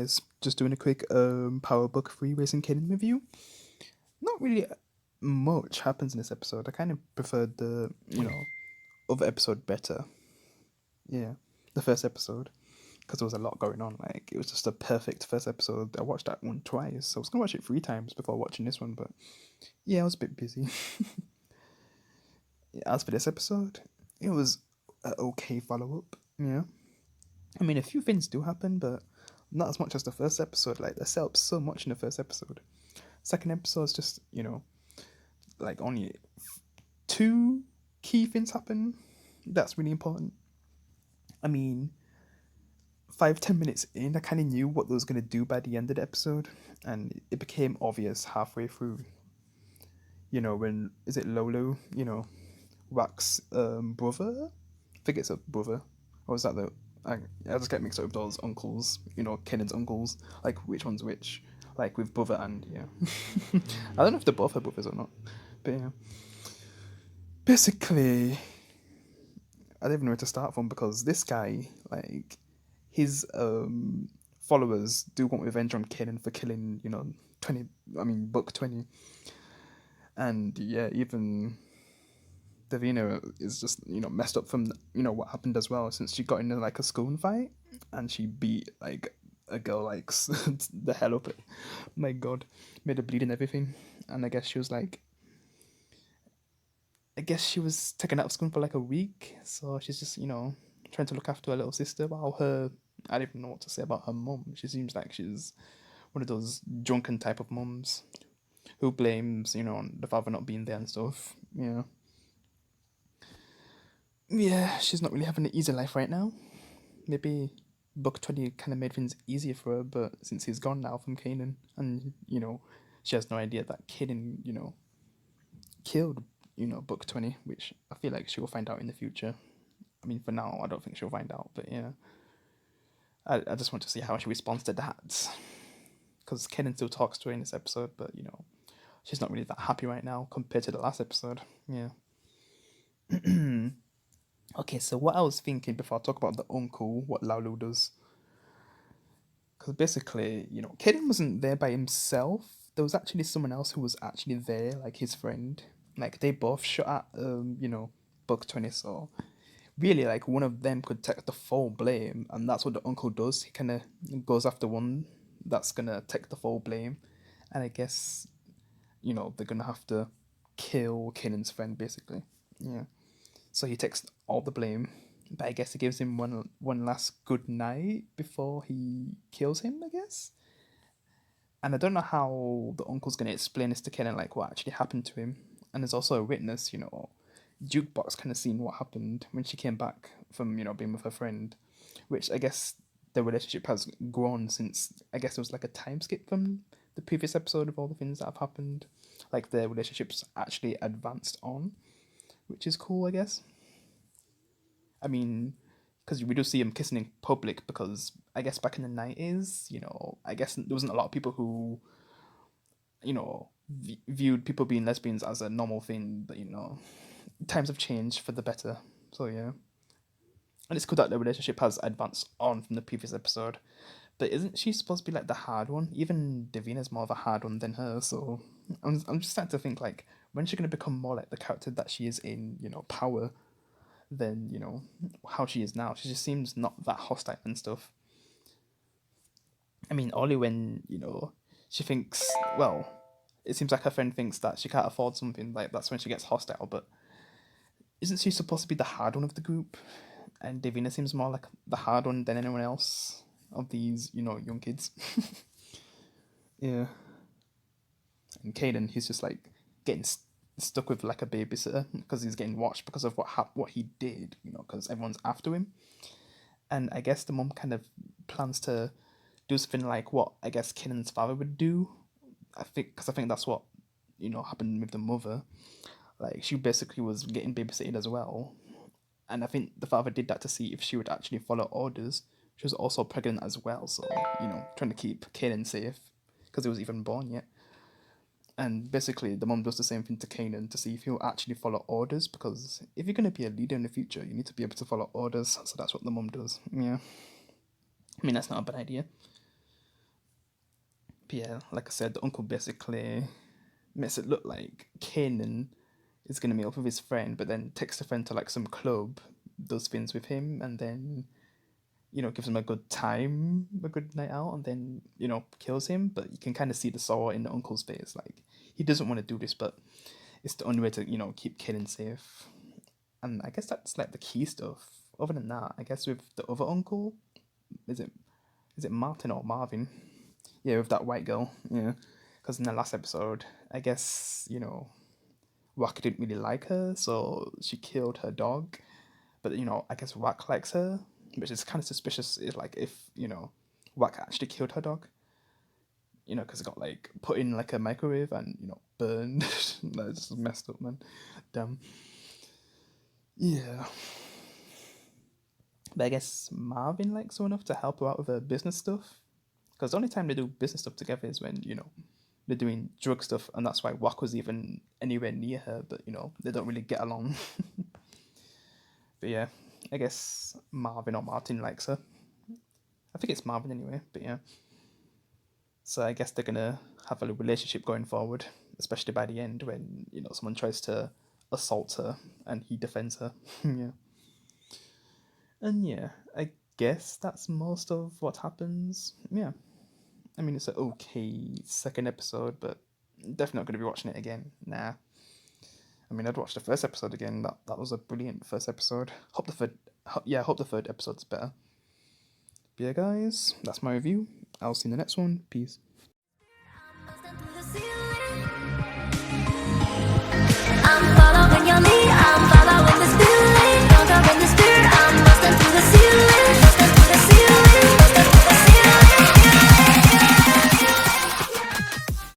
guys, just doing a quick Power Book 3 Racing Kanan review. Not really much happens in this episode. I kind of preferred the, other episode better. Yeah, the first episode, because there was a lot going on. Like, it was just a perfect first episode. I watched that one twice, so I was going to watch it 3 times before watching this one, but yeah, I was a bit busy. As for this episode, it was an okay follow up. Yeah. I mean, a few things do happen, but not as much as the first episode. Like, they set up so much in the first episode. Second episode is just, like only two key things happen. That's really important. I mean, 5-10 minutes in, I kind of knew what they was gonna do by the end of the episode, and it became obvious halfway through. When is it Lolo? Wax brother. I think it's a brother. Or is that the? I just get mixed up with those uncles. Kenan's uncles. Like which one's which? Like with brother and yeah. I don't know if they're both her brothers or not, but yeah. Basically, I don't even know where to start from because this guy, like, his followers do want revenge on Kanan for killing, 20. I mean, Book 20, and yeah, even Davina is just messed up from what happened as well since she got into like a school fight and she beat like a girl like the hell up it. My God, made her bleed and everything, and I guess she was taken out of school for like a week, so she's just trying to look after her little sister. While I don't even know what to say about her mum. She seems like she's one of those drunken type of mums who blames the father not being there and stuff. Yeah, she's not really having an easy life right now. Maybe Book 20 kind of made things easier for her, but since he's gone now from Kanan, and she has no idea that Kanan, killed, Book 20, which I feel like she will find out in the future. I mean, for now, I don't think she'll find out, but yeah. I just want to see how she responds to that. Because Kanan still talks to her in this episode, but, she's not really that happy right now compared to the last episode. Yeah. Okay, so what I was thinking before I talk about the uncle, what Laulu does. Because basically, Kaden wasn't there by himself. There was actually someone else who was actually there, like his friend. Like they both shot at, Book 20. So really, like one of them could take the full blame, and that's what the uncle does. He kind of goes after one that's gonna take the full blame, and I guess they're gonna have to kill Kanan's friend basically. Yeah. So he takes all the blame, but I guess he gives him one last good night before he kills him, I guess. And I don't know how the uncle's gonna explain this to Kenan, like what actually happened to him. And there's also a witness, Jukebox kind of seen what happened when she came back from being with her friend, which I guess the relationship has grown since I guess it was like a time skip from the previous episode of all the things that have happened. Like their relationship's actually advanced on, which is cool, I guess. I mean, because we do see him kissing in public because I guess back in the 90s, I guess there wasn't a lot of people who, viewed people being lesbians as a normal thing, but times have changed for the better. So yeah. And it's cool that the relationship has advanced on from the previous episode. But isn't she supposed to be like the hard one? Even Davina's more of a hard one than her, so I'm just starting to think like when's she gonna become more like the character that she is in, Power than how she is now. She just seems not that hostile and stuff. I mean, only when she thinks, well, it seems like her friend thinks that she can't afford something, like that's when she gets hostile. But isn't she supposed to be the hard one of the group? And Davina seems more like the hard one than anyone else of these young kids. Yeah. And Caden, he's just like getting stuck with like a babysitter because he's getting watched because of what he did, because everyone's after him. And I guess the mom kind of plans to do something like what I guess Kanan's father would do. I think that's what happened with the mother. Like she basically was getting babysitted as well, and I think the father did that to see if she would actually follow orders. She was also pregnant as well, so trying to keep Kanan safe because he was even born yet. And basically, the mom does the same thing to Kanan to see if he'll actually follow orders. Because if you're going to be a leader in the future, you need to be able to follow orders. So that's what the mom does. Yeah. I mean, that's not a bad idea. But yeah, like I said, the uncle basically makes it look like Kanan is gonna meet up with his friend, but then takes the friend to like some club, does things with him, and then gives him a good time, a good night out, and then kills him. But you can kind of see the sorrow in the uncle's face, like he doesn't want to do this, but it's the only way to keep Kanan safe. And I guess that's like the key stuff. Other than that, I guess with the other uncle, is it Martin or Marvin? Yeah, with that white girl. Yeah, because in the last episode, I guess Wack didn't really like her, so she killed her dog. But I guess Wack likes her, which is kind of suspicious. If Wack actually killed her dog, because it got like put in like a microwave and burned. That's just messed up, man. Damn. Yeah. But I guess Marvin likes her enough to help her out with her business stuff. Because the only time they do business stuff together is when, they're doing drug stuff, and that's why Wack was even anywhere near her, but, they don't really get along. But yeah, I guess Marvin or Martin likes her. I think it's Marvin anyway, but yeah. So I guess they're gonna have a relationship going forward, especially by the end when, someone tries to assault her and he defends her. Yeah. And yeah, I guess that's most of what happens. Yeah. I mean, it's an okay second episode, but definitely not going to be watching it again. Nah. I mean, I'd watch the first episode again. That was a brilliant first episode. Hope the third episode's better. But yeah, guys, that's my review. I'll see you in the next one. Peace.